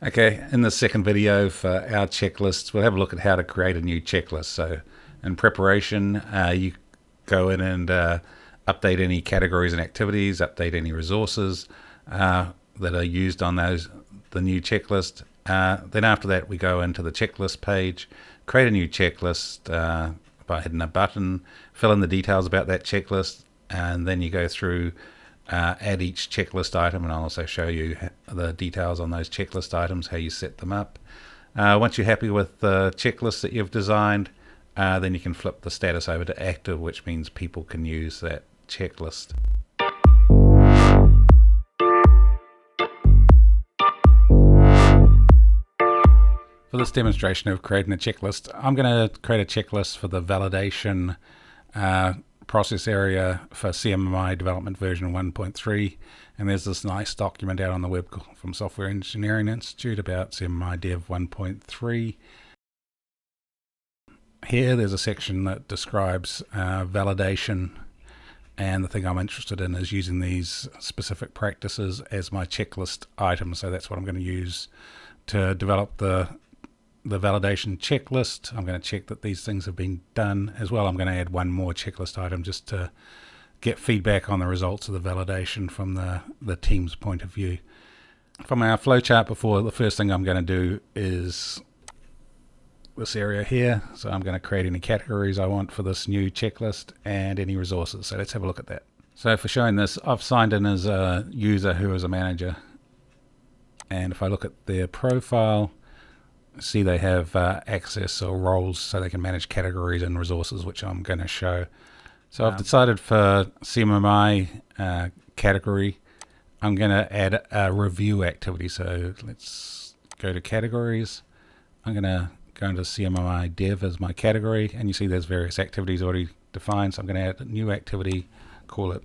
Okay, in the second video for our checklists, we'll have a look at how to create a new checklist. So in preparation, you go in and update any categories and activities, update any resources that are used on the new checklist. Then after that, we go into the checklist page, create a new checklist by hitting a button, fill in the details about that checklist, and then you go through add each checklist item, and I'll also show you the details on those checklist items, how you set them up. Once you're happy with the checklist that you've designed, then you can flip the status over to active, which means people can use that checklist. For this demonstration of creating a checklist, I'm going to create a checklist for the validation process area for CMMI development version 1.3, and there's this nice document out on the web from Software Engineering Institute about CMMI Dev 1.3. Here there's a section that describes validation, and the thing I'm interested in is using these specific practices as my checklist items, so that's what I'm going to use to develop the validation checklist. I'm going to check that these things have been done as well. I'm going to add one more checklist item just to get feedback on the results of the validation from the team's point of view. From our flowchart before, the first thing I'm going to do is this area here. So I'm going to create any categories I want for this new checklist and any resources. So let's have a look at that. So for showing this, I've signed in as a user who is a manager. And if I look at their profile, see they have access or roles so they can manage categories and resources, which I'm going to show. So I've decided for CMMI category, I'm going to add a review activity. So let's go to categories. I'm going to go into CMMI Dev as my category, and you see there's various activities already defined. So I'm going to add a new activity, call it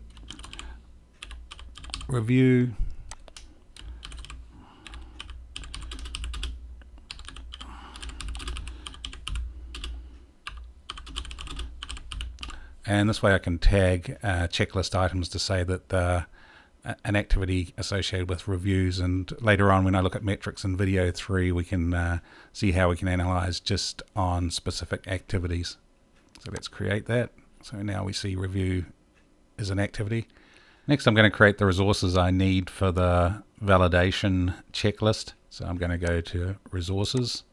review. And this way I can tag checklist items to say that an activity associated with reviews, and later on when I look at metrics in video 3 we can see how we can analyze just on specific activities. So let's create that. So now we see review is an activity. Next I'm going to create the resources I need for the validation checklist. So I'm going to go to resources,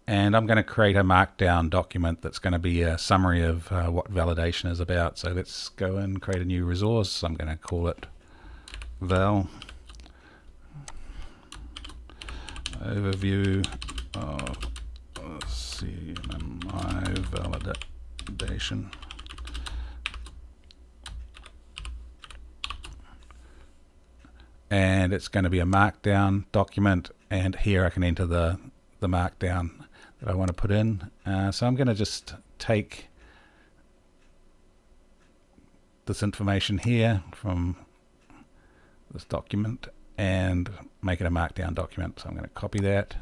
and I'm going to create a markdown document that's going to be a summary of what validation is about. So let's go and create a new resource. I'm going to call it Val Overview of CMMI Validation. And it's going to be a markdown document, and here I can enter the markdown that I want to put in. So I'm going to just take this information here from this document and make it a markdown document. So I'm going to copy that,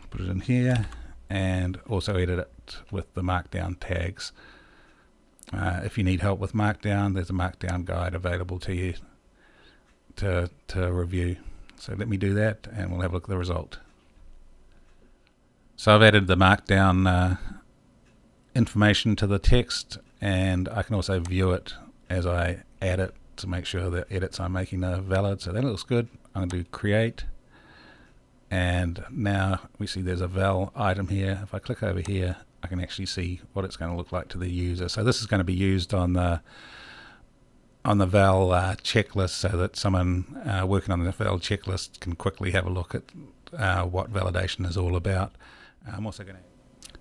put it in here, and also edit it with the markdown tags. If you need help with markdown, there's a markdown guide available to you to review. So let me do that and we'll have a look at the result. So I've added the markdown information to the text, and I can also view it as I add it to make sure the edits I'm making are valid. So that looks good. I'm going to do create, and now we see there's a val item here. If I click over here, I can actually see what it's going to look like to the user. So this is going to be used on the val checklist, so that someone working on the val checklist can quickly have a look at what validation is all about. I'm also going to...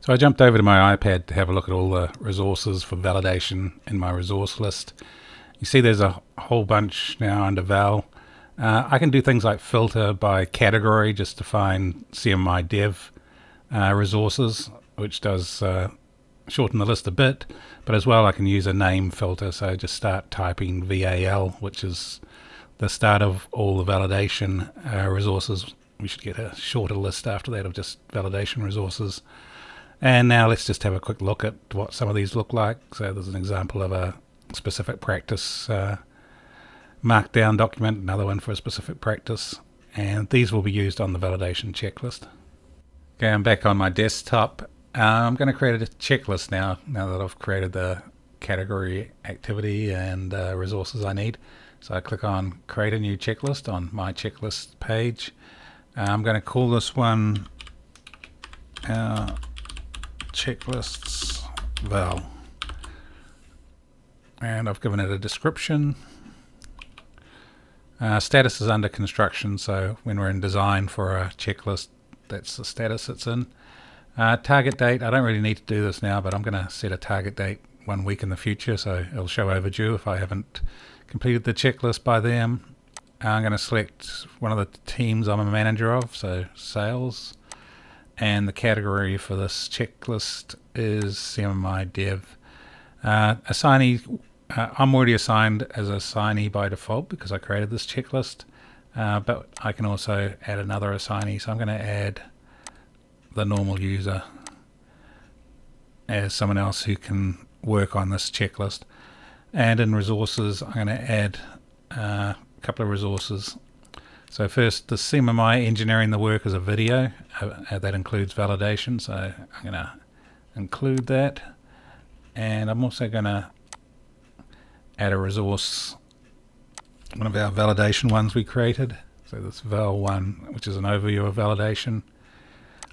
So I jumped over to my iPad to have a look at all the resources for validation in my resource list. You see there's a whole bunch now under val. I can do things like filter by category just to find CMMI Dev resources, which does shorten the list a bit, but as well I can use a name filter. So just start typing VAL, which is the start of all the validation resources. We should get a shorter list after that of just validation resources. And now let's just have a quick look at what some of these look like. So there's an example of a specific practice markdown document, another one for a specific practice, and these will be used on the validation checklist. Okay, I'm back on my desktop. I'm going to create a checklist now that I've created the category, activity, and resources I need. So I click on create a new checklist on my checklist page. I'm going to call this one checklists val, and I've given it a description. Status is under construction, so when we're in design for a checklist, that's the status it's in. Target date, I don't really need to do this now, but I'm going to set a target date 1 week in the future, so it'll show overdue if I haven't completed the checklist by then. I'm going to select one of the teams I'm a manager of, so sales, and the category for this checklist is CMMI dev. Assignee, I'm already assigned as an assignee by default because I created this checklist, but I can also add another assignee, so I'm going to add the normal user as someone else who can work on this checklist. And in resources, I'm going to add a couple of resources. So first, the CMMI engineering the work as a video, that includes validation, so I'm going to include that. And I'm also going to add a resource, one of our validation ones we created, so this val1, which is an overview of validation.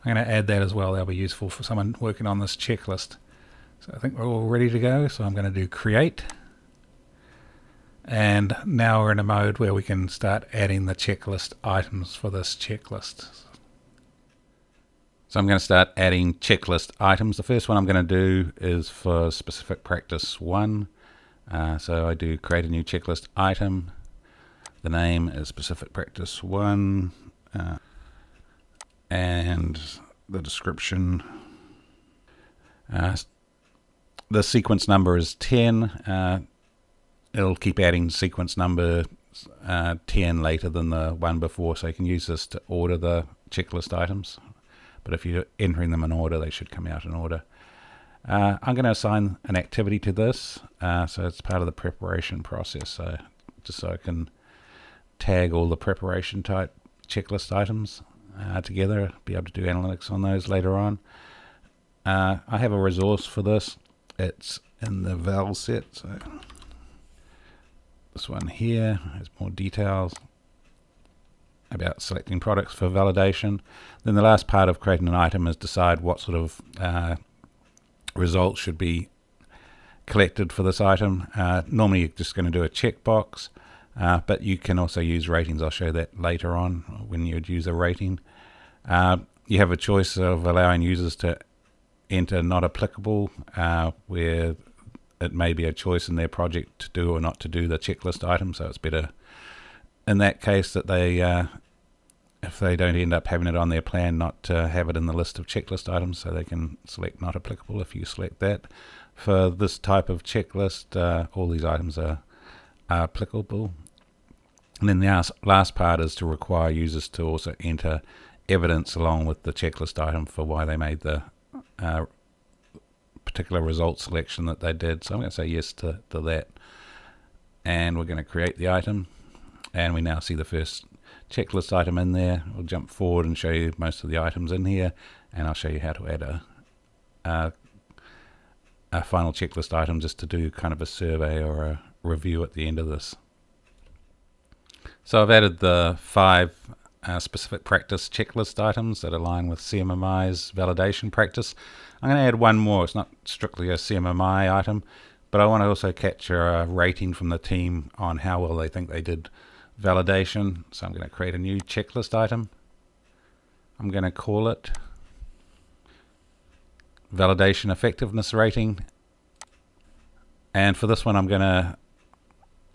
I'm going to add that as well. That'll be useful for someone working on this checklist. So I think we're all ready to go, so I'm going to do create. And now we're in a mode where we can start adding the checklist items for this checklist. So I'm going to start adding checklist items. The first one I'm going to do is for specific practice 1. So I do create a new checklist item. The name is specific practice 1. And the description. The sequence number is 10. It'll keep adding sequence number 10 later than the one before, so you can use this to order the checklist items. But if you're entering them in order, they should come out in order. I'm going to assign an activity to this, so it's part of the preparation process. So just so I can tag all the preparation type checklist items together, be able to do analytics on those later on. I have a resource for this. It's in the val set. So this one here has more details about selecting products for validation. Then the last part of creating an item is decide what sort of results should be collected for this item. Normally you're just going to do a checkbox, but you can also use ratings. I'll show that later on when you would use a rating. You have a choice of allowing users to enter not applicable, where it may be a choice in their project to do or not to do the checklist item, so it's better in that case that they, if they don't end up having it on their plan, not to have it in the list of checklist items, so they can select not applicable if you select that. For this type of checklist, all these items are applicable. And then the last part is to require users to also enter evidence along with the checklist item for why they made the particular result selection that they did. So I'm going to say yes to that, and we're going to create the item, and we now see the first checklist item in there. We'll jump forward and show you most of the items in here, and I'll show you how to add a final checklist item just to do kind of a survey or a review at the end of this. So I've added the 5 specific practice checklist items that align with CMMI's validation practice. I'm going to add one more. It's not strictly a CMMI item, but I want to also capture a rating from the team on how well they think they did validation. So I'm going to create a new checklist item. I'm going to call it validation effectiveness rating, and for this one I'm going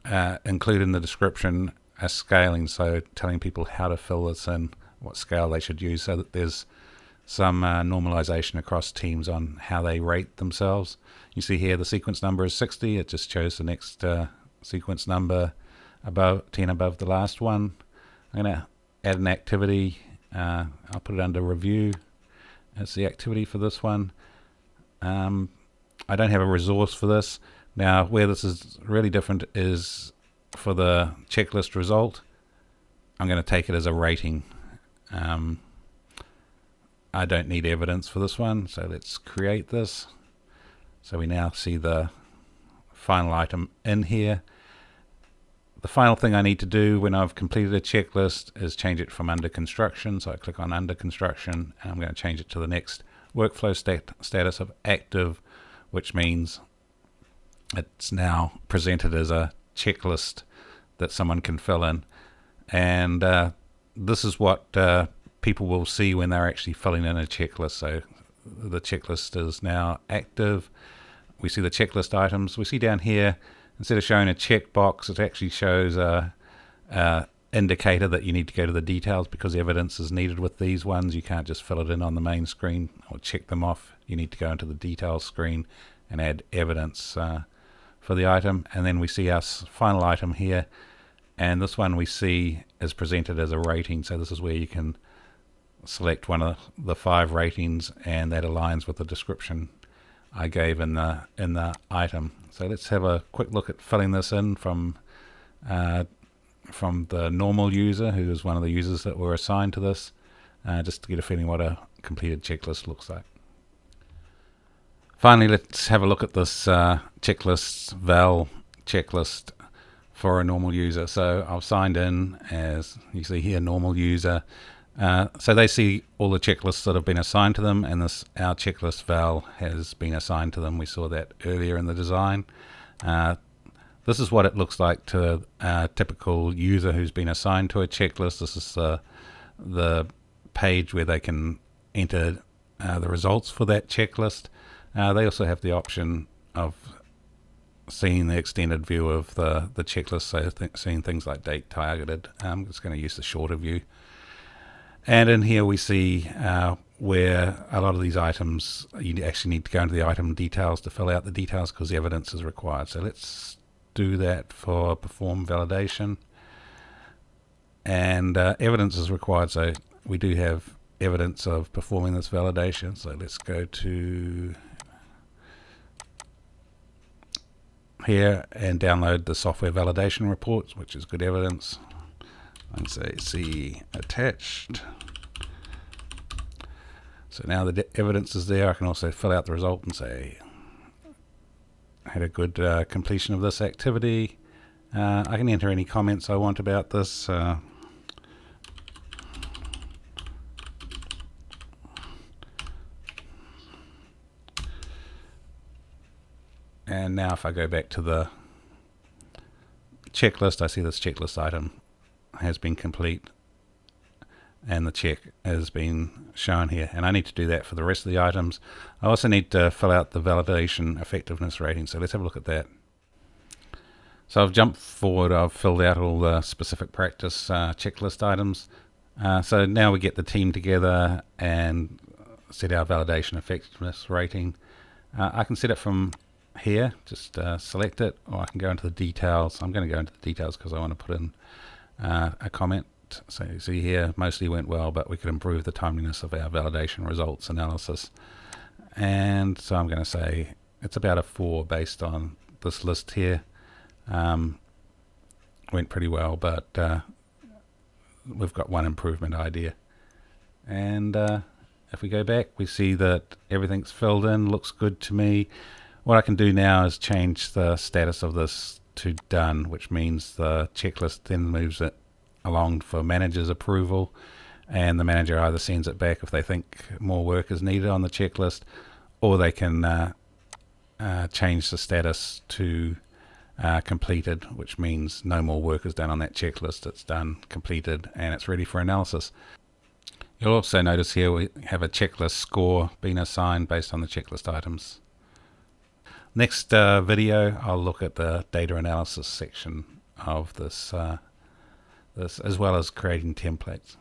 to include in the description a scaling, so telling people how to fill this in, what scale they should use, so that there's some normalization across teams on how they rate themselves. You see here the sequence number is 60. It just shows the next sequence number above 10 above the last one. I'm going to add an activity. I'll put it under review as the activity for this one. I don't have a resource for this. Now where this is really different is for the checklist result. I'm going to take it as a rating. I don't need evidence for this one, so let's create this. So we now see the final item in here. The final thing I need to do when I've completed a checklist is change it from under construction. So I click on under construction, and I'm going to change it to the next workflow status of active, which means it's now presented as a checklist that someone can fill in. And this is what people will see when they're actually filling in a checklist. So the checklist is now active. We see the checklist items. We see down here, instead of showing a checkbox, it actually shows a indicator that you need to go to the details because evidence is needed with these ones. You can't just fill it in on the main screen or check them off. You need to go into the details screen and add evidence for the item. And then we see our final item here, and this one we see is presented as a rating. So this is where you can select one of the 5 ratings, and that aligns with the description I gave in the item. So let's have a quick look at filling this in from the normal user, who is one of the users that were assigned to this, just to get a feeling what a completed checklist looks like. Finally, let's have a look at this checklists val checklist for a normal user. So I've signed in as you see here, normal user. So they see all the checklists that have been assigned to them, and this our checklist val has been assigned to them. We saw that earlier in the design. This is what it looks like to a typical user who's been assigned to a checklist. This is the page where they can enter the results for that checklist. They also have the option of seeing the extended view of the checklist, so seeing things like date targeted. I'm just going to use the shorter view. And in here we see where a lot of these items, you actually need to go into the item details to fill out the details because the evidence is required. So let's do that for perform validation. And evidence is required, so we do have evidence of performing this validation. So let's go to here and download the software validation reports, which is good evidence. And say see attached. So now the evidence is there. I can also fill out the result and say had a good completion of this activity. I can enter any comments I want about this. And now if I go back to the checklist, I see this checklist item has been complete and the check has been shown here, and I need to do that for the rest of the items. I also need to fill out the validation effectiveness rating, so let's have a look at that. So I've jumped forward, I've filled out all the specific practice checklist items. So now we get the team together and set our validation effectiveness rating. I can set it from here, just select it, or I can go into the details. I'm going to go into the details because I want to put in a comment. So you see here, mostly went well, but we could improve the timeliness of our validation results analysis. And so I'm going to say it's about a 4 based on this list here. Went pretty well, but we've got 1 improvement idea. And if we go back, we see that everything's filled in, looks good to me. What I can do now is change the status of this to done, which means the checklist then moves it along for manager's approval, and the manager either sends it back if they think more work is needed on the checklist, or they can change the status to completed, which means no more work is done on that checklist. It's done, completed, and it's ready for analysis. You'll also notice here we have a checklist score being assigned based on the checklist items. Next video, I'll look at the data analysis section of this, as well as creating templates.